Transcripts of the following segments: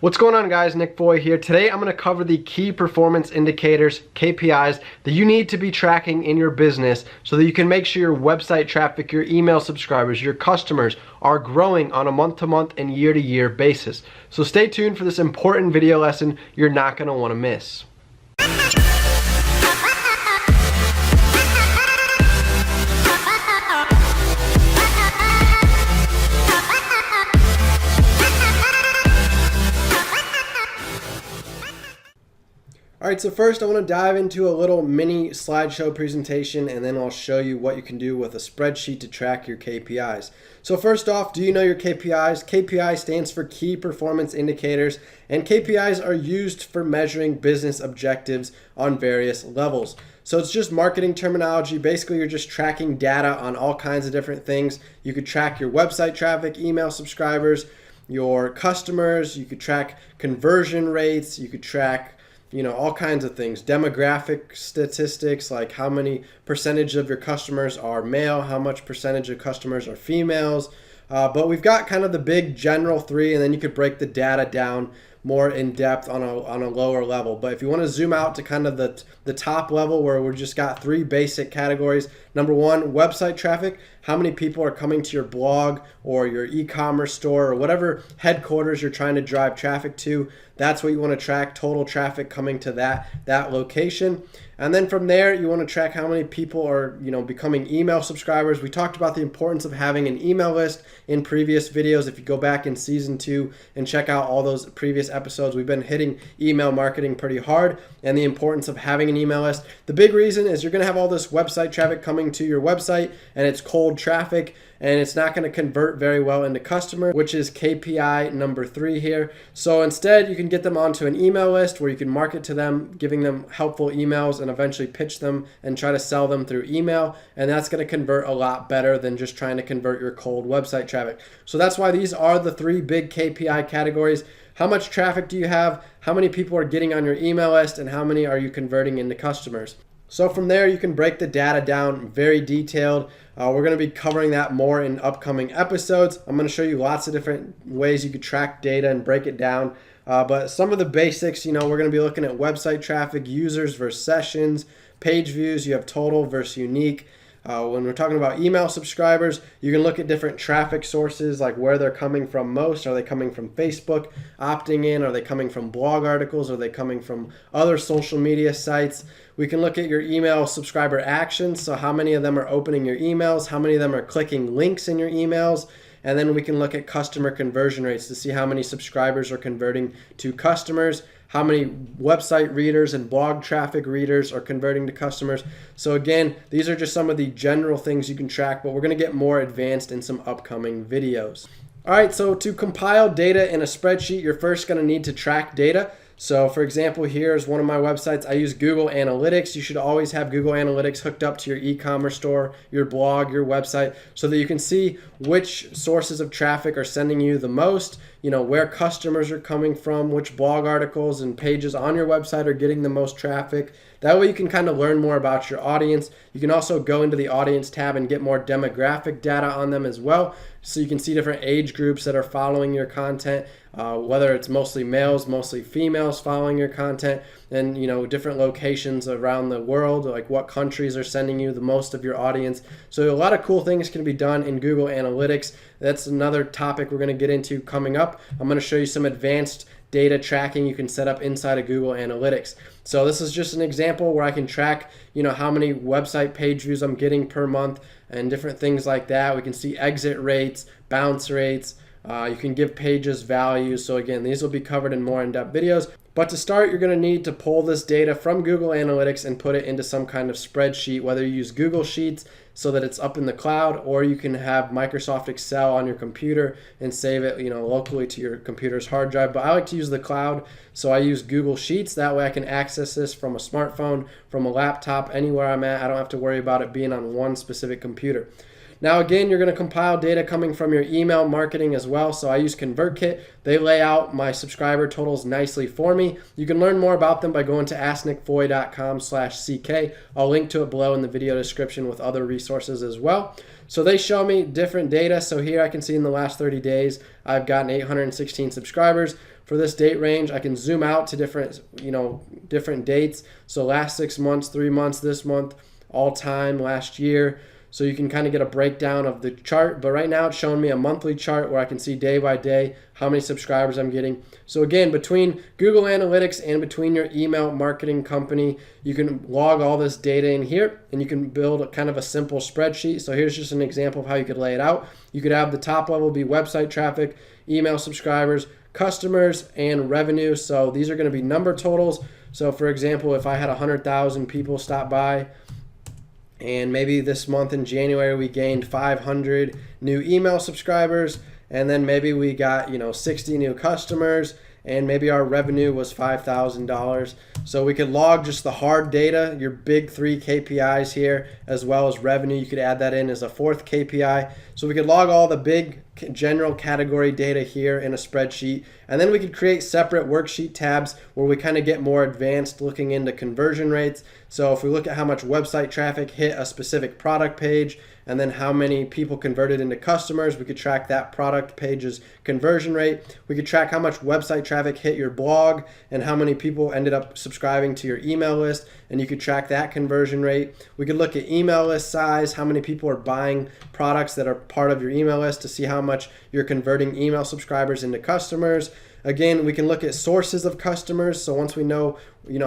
What's going on, guys? Nick Foy here. Today I'm going to cover the key performance indicators, KPIs, that you need to be tracking in your business so that you can make sure your website traffic, your email subscribers, your customers are growing on a month-to-month and year-to-year basis. So stay tuned for this important video lesson you're not going to want to miss. Alright, so first I want to dive into a little mini slideshow presentation, and then I'll show you what you can do with a spreadsheet to track your KPIs. So first off, do you know your KPIs? KPI stands for Key Performance Indicators, and KPIs are used for measuring business objectives on various levels. So it's just marketing terminology. Basically, you're just tracking data on all kinds of different things. You could track your website traffic, email subscribers, your customers, you could track conversion rates, you could track all kinds of things, demographic statistics, like how many percentage of your customers are male, how much percentage of customers are females. But we've got kind of the big general three, and then you could break the data down more in depth on a lower level. But if you want to zoom out to kind of the top level, where we've just got three basic categories. Number one, website traffic. How many people are coming to your blog or your e-commerce store or whatever headquarters you're trying to drive traffic to. That's what you want to track, total traffic coming to that location. And then from there, you want to track how many people are becoming email subscribers. We talked about the importance of having an email list in previous videos. If you go back in season 2 and check out all those previous episodes, we've been hitting email marketing pretty hard and the importance of having an email list. The big reason is you're going to have all this website traffic coming to your website, and it's cold traffic, and it's not going to convert very well into customer, which is KPI number 3 here. So instead, you can get them onto an email list where you can market to them, giving them helpful emails, and eventually pitch them and try to sell them through email. And that's going to convert a lot better than just trying to convert your cold website traffic. So that's why these are the 3 big KPI categories. How much traffic do you have? How many people are getting on your email list? And how many are you converting into customers? So from there, you can break the data down very detailed. We're going to be covering that more in upcoming episodes. I'm going to show you lots of different ways you could track data and break it down. But some of the basics, we're going to be looking at website traffic, users versus sessions, page views. You have total versus unique. When we're talking about email subscribers, you can look at different traffic sources, like where they're coming from most. Are they coming from Facebook, opting in? Are they coming from blog articles? Are they coming from other social media sites? We can look at your email subscriber actions. So how many of them are opening your emails? How many of them are clicking links in your emails? And then we can look at customer conversion rates to see how many subscribers are converting to customers, how many website readers and blog traffic readers are converting to customers. So again, these are just some of the general things you can track, but we're going to get more advanced in some upcoming videos. All right, so to compile data in a spreadsheet, you're first going to need to track data. So for example, here's one of my websites. I use Google Analytics. You should always have Google Analytics hooked up to your e-commerce store, your blog, your website, so that you can see which sources of traffic are sending you the most, where customers are coming from, which blog articles and pages on your website are getting the most traffic. That way you can kind of learn more about your audience. You can also go into the audience tab and get more demographic data on them as well. So you can see different age groups that are following your content, whether it's mostly males, mostly females following your content, and different locations around the world, like what countries are sending you the most of your audience. So a lot of cool things can be done in Google Analytics. That's another topic we're going to get into coming up. I'm going to show you some advanced data tracking you can set up inside of Google Analytics. So this is just an example where I can track, how many website page views I'm getting per month and different things like that. We can see exit rates, bounce rates. You can give pages values. So again, these will be covered in more in-depth videos. But to start, you're going to need to pull this data from Google Analytics and put it into some kind of spreadsheet, whether you use Google Sheets so that it's up in the cloud, or you can have Microsoft Excel on your computer and save it, locally to your computer's hard drive. But I like to use the cloud, so I use Google Sheets. That way I can access this from a smartphone, from a laptop, anywhere I'm at. I don't have to worry about it being on one specific computer. Now again, you're going to compile data coming from your email marketing as well. So I use ConvertKit. They lay out my subscriber totals nicely for me. You can learn more about them by going to asknickfoy.com/CK. I'll link to it below in the video description with other resources as well. So they show me different data. So here I can see in the last 30 days, I've gotten 816 subscribers. For this date range, I can zoom out to different dates. So last 6 months, 3 months, this month, all time, last year. So you can kind of get a breakdown of the chart. But right now it's showing me a monthly chart where I can see day by day how many subscribers I'm getting. So again, between Google Analytics and between your email marketing company, you can log all this data in here and you can build kind of a simple spreadsheet. So here's just an example of how you could lay it out. You could have the top level be website traffic, email subscribers, customers, and revenue. So these are going to be number totals. So for example, if I had 100,000 people stop by, and maybe this month in January we gained 500 new email subscribers, and then maybe we got 60 new customers, and maybe our revenue was $5,000. So we could log just the hard data, your big 3 KPIs here, as well as revenue. You could add that in as a 4th KPI. So we could log all the big general category data here in a spreadsheet, and then we could create separate worksheet tabs where we kind of get more advanced looking into conversion rates. So if we look at how much website traffic hit a specific product page, and then how many people converted into customers, we could track that product page's conversion rate. We could track how much website traffic hit your blog and how many people ended up subscribing to your email list, and you could track that conversion rate. We could look at email list size, how many people are buying products that are part of your email list to see how much you're converting email subscribers into customers. Again, we can look at sources of customers. So once we know,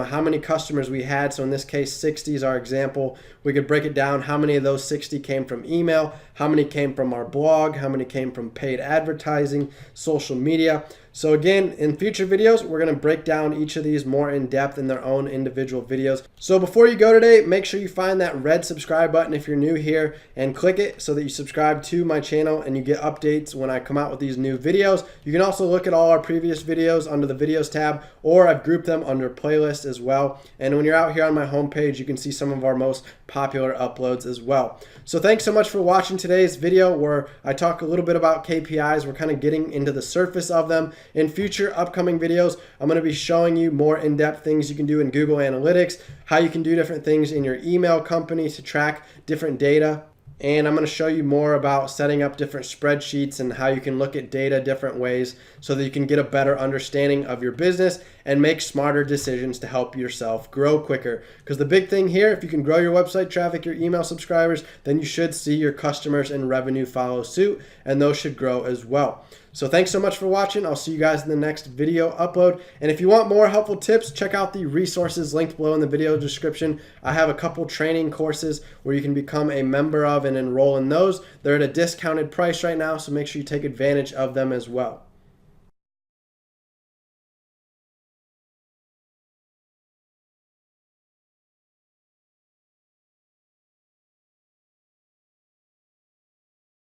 how many customers we had, so in this case 60 is our example, we could break it down how many of those 60 came from email, how many came from our blog, how many came from paid advertising, social media. So again, in future videos, we're going to break down each of these more in depth in their own individual videos. So before you go today, make sure you find that red subscribe button if you're new here and click it so that you subscribe to my channel and you get updates when I come out with these new videos. You can also look at all our previous videos under the videos tab, or I've grouped them under playlist as well. And when you're out here on my homepage, you can see some of our most popular uploads as well. So thanks so much for watching today's video where I talk a little bit about KPIs. We're kind of getting into the surface of them. In future upcoming videos, I'm going to be showing you more in-depth things you can do in Google Analytics, how you can do different things in your email company to track different data. And I'm going to show you more about setting up different spreadsheets and how you can look at data different ways so that you can get a better understanding of your business and make smarter decisions to help yourself grow quicker. Because the big thing here, if you can grow your website traffic, your email subscribers, then you should see your customers and revenue follow suit, and those should grow as well. So thanks so much for watching. I'll see you guys in the next video upload. And if you want more helpful tips, check out the resources linked below in the video description. I have a couple training courses where you can become a member of and enroll in those. They're at a discounted price right now, so make sure you take advantage of them as well.